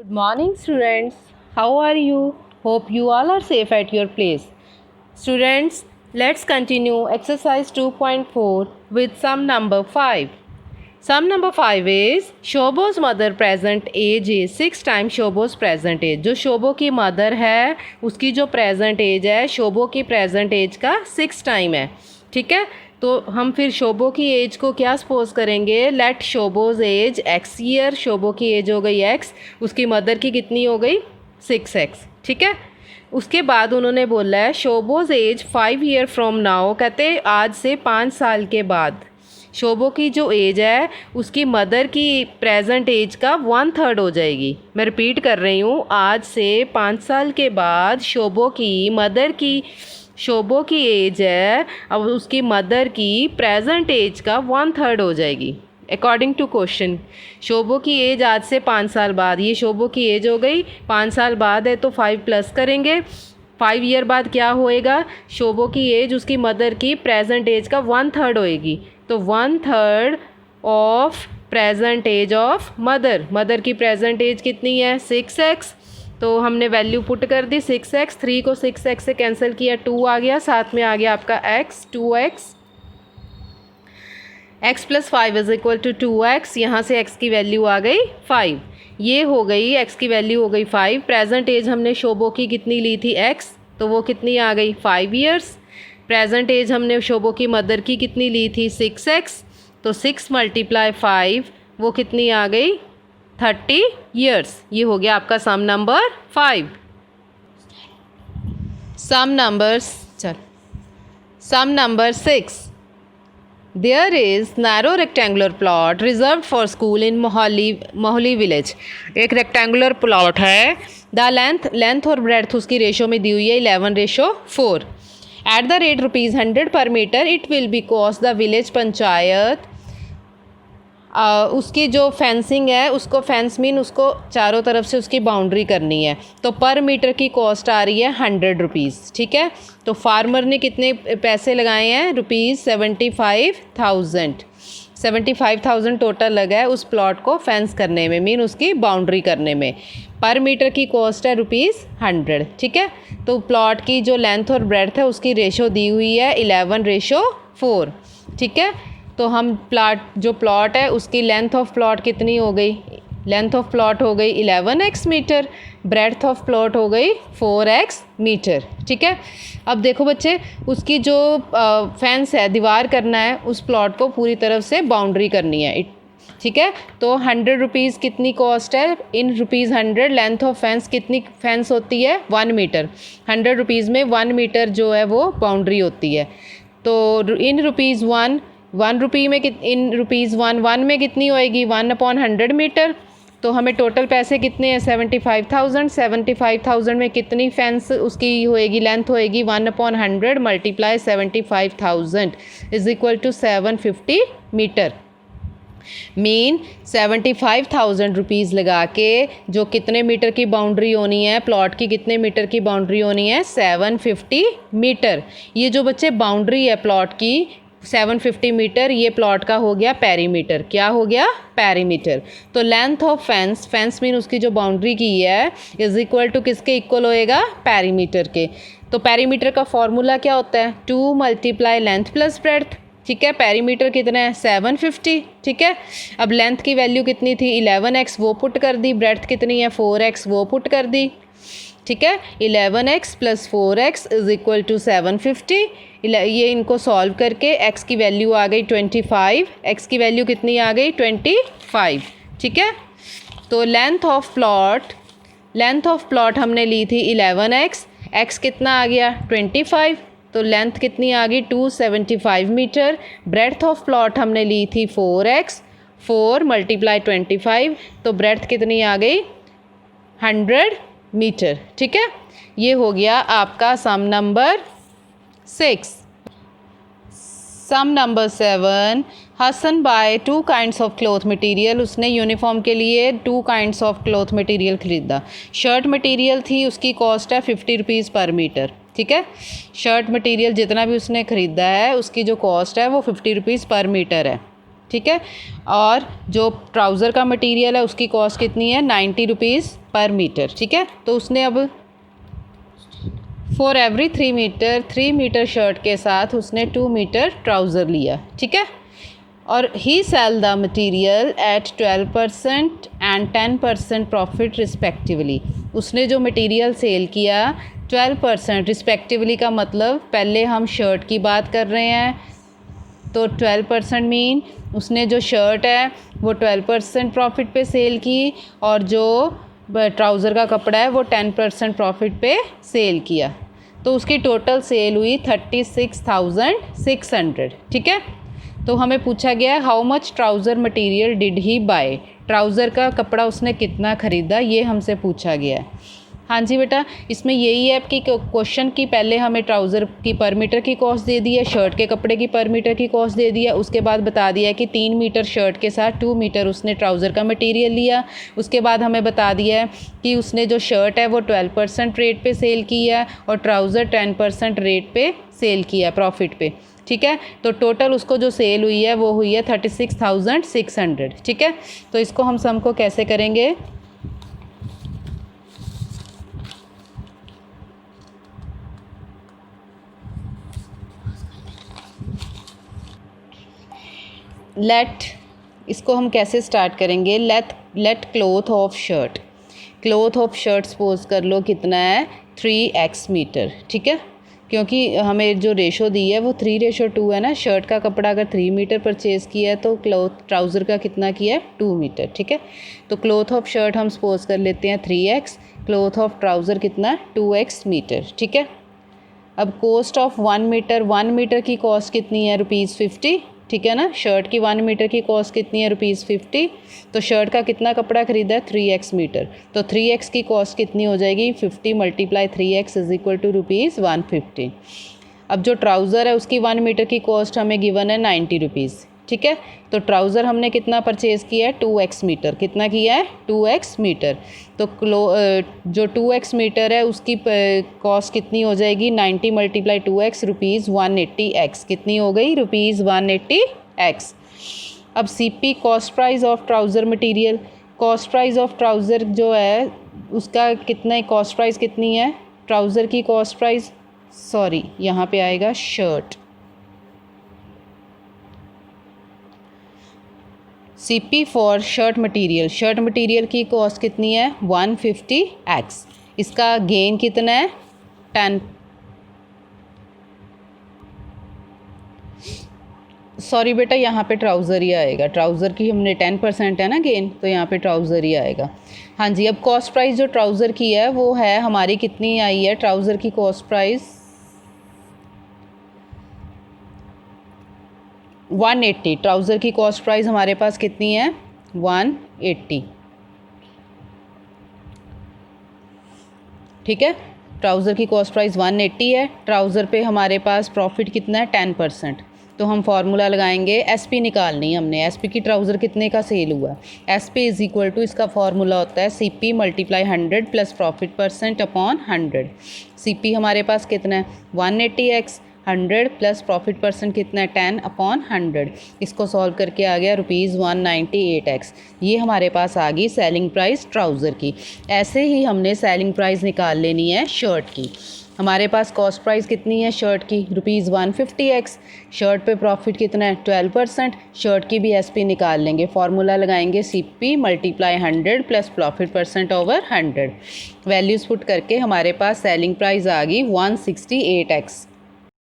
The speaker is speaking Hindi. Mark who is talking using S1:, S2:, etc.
S1: Good morning, students. How are you? Hope you all are safe at your place. Students, let's continue exercise 2.4 with sum number 5. Sum number 5 is शोभो's mother present age is 6 times शोभो's present age. जो शोभो की मदर है उसकी जो प्रेजेंट एज है शोभो की प्रेजेंट एज का 6 टाइम है. ठीक है, तो हम फिर शोभो की एज को क्या सपोज करेंगे. Let Shobho's age X year. Shobho की एज हो गई एक्स, उसकी मदर की कितनी हो गई 6x. ठीक है, उसके बाद उन्होंने बोला है शोभोज एज 5 ईयर फ्रॉम नाउ. कहते आज से 5 साल के बाद शोभो की जो एज है उसकी मदर की प्रेजेंट एज का 1/3 हो जाएगी. मैं रिपीट कर रही हूँ, आज से 5 साल के बाद शोभो की मदर की शोभो की एज है अब उसकी मदर की प्रेजेंट एज का 1/3 हो जाएगी. अकॉर्डिंग टू क्वेश्चन शोभो की एज आज से 5 साल बाद, ये शोभो की एज हो गई 5 साल बाद है तो 5 प्लस करेंगे. 5 ईयर बाद क्या होएगा, शोभो की एज उसकी मदर की प्रेजेंट एज का 1/3 होएगी. तो 1/3 of present age of mother. Mother की प्रेजेंट एज कितनी है 6x. तो हमने वैल्यू पुट कर दी 6x. 3 को 6x से कैंसिल किया 2 आ गया, साथ में आ गया आपका x 2x. x + 5 = 2x. यहाँ से x की वैल्यू आ गई 5. ये हो गई x की वैल्यू हो गई 5. प्रेजेंट एज हमने शोभो की कितनी ली थी x, तो वो कितनी आ गई 5 ईयर्स. प्रेजेंट एज हमने शोभो की मदर की कितनी ली थी 6x, तो 6 × 5 वो कितनी आ गई 30 ईयर्स. ये हो गया आपका sum number 5. Sum number 6. There is narrow rectangular plot reserved for school in Mohali village. एक रेक्टेंगुलर प्लॉट है. द लेंथ और ब्रेड्थ उसकी रेशो में दी हुई है 11:4. At the rate ₹100 per metre it will be cost the village panchayat. उसकी जो फेंसिंग है उसको फेंस मीन उसको चारों तरफ से उसकी बाउंड्री करनी है, तो पर मीटर की कॉस्ट आ रही है ₹100. ठीक है, तो फार्मर ने कितने पैसे लगाए हैं ₹75,000. 75,000 टोटल लगा है उस प्लॉट को फेंस करने में, मीन उसकी बाउंड्री करने में. पर मीटर की कॉस्ट है ₹100. ठीक है, तो प्लॉट की जो लेंथ और ब्रेड्थ है उसकी रेशो दी हुई है 11:4. ठीक है, तो हम प्लॉट है उसकी लेंथ ऑफ प्लॉट कितनी हो गई, लेंथ ऑफ प्लॉट हो गई 11x metre, breadth of plot हो गई 4x मीटर. ठीक है, अब देखो बच्चे उसकी जो फेंस है दीवार करना है उस प्लॉट को पूरी तरफ से बाउंड्री करनी है. ठीक है, तो ₹100 कितनी कॉस्ट है इन ₹100. लेंथ ऑफ फेंस कितनी फेंस होती है 1 मीटर. ₹100 में 1 मीटर जो है वो बाउंड्री होती है. तो इन ₹1 ₹1 में इन ₹1 में कितनी होएगी 1/100 मीटर. तो हमें टोटल पैसे कितने हैं 75,000. 75,000 में कितनी फेंस उसकी होएगी लेंथ होएगी 1/100 × 75,000 = 750 मीटर. मीन ₹75,000 लगा के जो कितने मीटर की बाउंड्री होनी है, प्लॉट की कितने मीटर की बाउंड्री होनी है 750 मीटर. ये जो बच्चे बाउंड्री है प्लॉट की 750 मीटर, ये प्लॉट का हो गया पेरीमीटर. क्या हो गया पेरीमीटर. तो लेंथ ऑफ फेंस मीन उसकी जो बाउंड्री की है = किसके इक्वल होएगा पेरीमीटर के. तो पेरीमीटर का फॉर्मूला क्या होता है 2 × लेंथ + ब्रेड्थ. ठीक है, पेरीमीटर कितना है 750. ठीक है, अब लेंथ की वैल्यू कितनी थी 11x वो पुट कर दी, ब्रेड्थ कितनी है 4x वो पुट कर दी. ठीक है, 11x + 4x = 750. ये इनको सॉल्व करके x की वैल्यू आ गई 25. x की वैल्यू कितनी आ गई 25. ठीक है, तो लेंथ ऑफ प्लॉट हमने ली थी 11x. x कितना आ गया 25, तो लेंथ कितनी आ गई 275 मीटर. ब्रेड्थ ऑफ प्लॉट हमने ली थी 4x. 4 × 25, तो ब्रेड्थ कितनी आ गई 100 मीटर. ठीक है, ये हो गया आपका sum number 6. Sum number 7. Hasan buy 2 kinds of cloth material. उसने यूनिफॉर्म के लिए 2 kinds ऑफ क्लॉथ मटेरियल ख़रीदा. शर्ट मटेरियल थी उसकी कॉस्ट है ₹50 पर मीटर. ठीक है, शर्ट मटेरियल जितना भी उसने ख़रीदा है उसकी जो कॉस्ट है वो ₹50 पर मीटर है. ठीक है। और जो ट्राउज़र का मटेरियल है उसकी कॉस्ट कितनी है 90 रुपीज़ पर मीटर, ठीक है। तो उसने अब फॉर एवरी 3 मीटर शर्ट के साथ उसने 2 मीटर ट्राउज़र लिया, ठीक है। और he sell the material at 12% and 10% profit respectively. उसने जो मटेरियल सेल किया 12% रिस्पेक्टिवली का मतलब पहले हम शर्ट की बात कर रहे हैं, तो 12% मीन उसने जो शर्ट है वो 12% प्रॉफिट पे सेल की और जो ट्राउज़र का कपड़ा है वो 10% प्रॉफिट पे सेल किया। तो उसकी टोटल सेल हुई 36,600, ठीक है। तो हमें पूछा गया how much trouser material did he buy, trouser का कपड़ा उसने कितना ख़रीदा, ये हमसे पूछा गया है। हाँ जी बेटा, इसमें यही है कि क्वेश्चन की पहले हमें ट्राउज़र की पर मीटर की कॉस्ट दे दी है, शर्ट के कपड़े की पर मीटर की कॉस्ट दे दी है, उसके बाद बता दिया है कि 3 मीटर शर्ट के साथ 2 मीटर उसने ट्राउज़र का मटेरियल लिया। उसके बाद हमें बता दिया है कि उसने जो शर्ट है वो 12% रेट पे सेल की है और ट्राउज़र 10% रेट पे सेल किया प्रॉफिट पे, ठीक है। तो टोटल उसको जो सेल हुई है वो हुई है 36,600, ठीक है। तो इसको हम सम को कैसे करेंगे, इसको हम कैसे स्टार्ट करेंगे, let cloth of shirt, cloth of shirt suppose कर लो कितना है 3x मीटर, ठीक है। क्योंकि हमें जो रेशो दी है वो 3:2 है ना, शर्ट का कपड़ा अगर 3 मीटर परचेज़ किया है तो क्लोथ ट्राउज़र का कितना किया है 2 मीटर, ठीक है। तो क्लोथ ऑफ शर्ट हम सपोज कर लेते हैं 3x, क्लोथ ऑफ ट्राउज़र कितना 2x मीटर, ठीक है। अब कॉस्ट ऑफ 1 मीटर की कॉस्ट कितनी है ₹50, ठीक है ना। शर्ट की 1 मीटर की कॉस्ट कितनी है ₹50। तो शर्ट का कितना कपड़ा ख़रीदा है 3x मीटर, तो 3x की कॉस्ट कितनी हो जाएगी 50 × 3x इज इक्वल टू ₹150। अब जो ट्राउज़र है उसकी 1 मीटर की कॉस्ट हमें गिवन है 90 रुपीज़, ठीक है। तो ट्राउज़र हमने कितना परचेज़ किया है 2x मीटर, कितना किया है 2x मीटर। तो जो 2x मीटर है उसकी कॉस्ट कितनी हो जाएगी 90 × 2x ₹180x, कितनी हो गई ₹180x। अब CP cost price of trouser material, cost price of trouser जो है उसका कितना कॉस्ट प्राइस कितनी है, ट्राउज़र की कॉस्ट प्राइस यहाँ पे आएगा shirt, CP for shirt material, shirt material की कॉस्ट कितनी है 150x, इसका गेन कितना है 10, बेटा यहाँ पे ट्राउज़र ही आएगा, ट्राउज़र की हमने 10% है ना गेन, तो यहाँ पे ट्राउज़र ही आएगा। हाँ जी, अब कॉस्ट प्राइस जो ट्राउज़र की है वो है हमारी कितनी आई है, ट्राउज़र की कॉस्ट प्राइस 180, ट्राउज़र की कॉस्ट प्राइस हमारे पास कितनी है 180, ठीक है। ट्राउज़र की कॉस्ट प्राइस 180 है, ट्राउज़र पे हमारे पास प्रॉफिट कितना है 10%। तो हम फार्मूला लगाएंगे, SP निकालनी है हमने, SP की ट्राउज़र कितने का सेल हुआ, SP इज़ इक्वल टू इसका फार्मूला होता है CP × 100 plus profit percent upon 100। CP हमारे पास कितना है 180x, 100 प्लस प्रॉफिट परसेंट कितना है 10/100, इसको सॉल्व करके आ गया ₹198x। ये हमारे पास आ गई सेलिंग प्राइस ट्राउज़र की। ऐसे ही हमने सेलिंग प्राइस निकाल लेनी है शर्ट की। हमारे पास कॉस्ट प्राइस कितनी है शर्ट की ₹150x, शर्ट पे प्रॉफिट कितना है 12%, शर्ट की भी SP निकाल लेंगे, फार्मूला लगाएंगे CP × 100 plus profit percent over 100, values put करके हमारे पास सेलिंग प्राइस आ गई 168x।